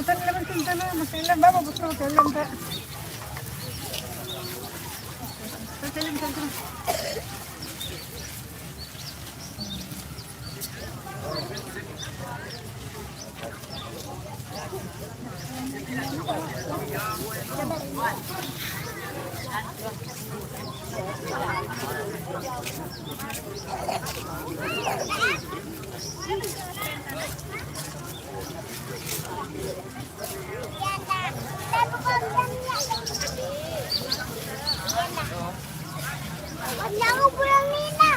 Akan naman kita na, masilan ba? Gusto ko kailan ka. Masilan ka. Jangan pulang Nina.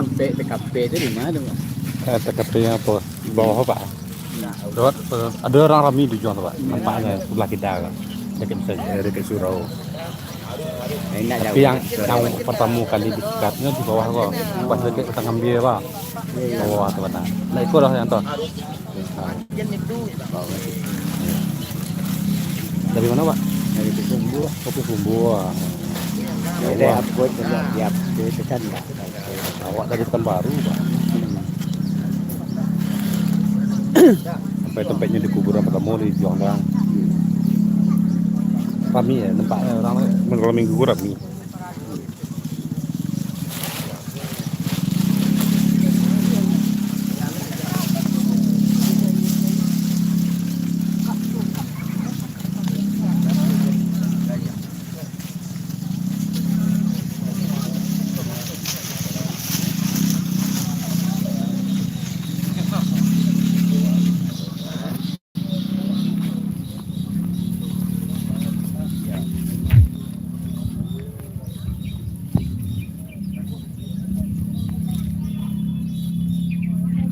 Sampai TKP itu di mana tuh, Pak? TKP-nya apa? Di bawah Pak. Nah, Lewat, ada orang ramai di jual Pak. Nampaknya sebelah kita kan. Dekat bisa dekat surau. enak jauh. Tapi yang pertama kali dekatnya di bawah kok. Pas dekat kita ngambil Pak. Bawah tuh Pak. Nah itu lah yang tuh. Dari mana Pak? Dari Sumbu. Kopi Sumbu. Jadi aku coba siap di tekan Pak. Awak dari Pekanbaru Pak. Sampai tempatnya di kuburan pertama di Juang Bang. Rami ya tempatnya orang malam minggu rami.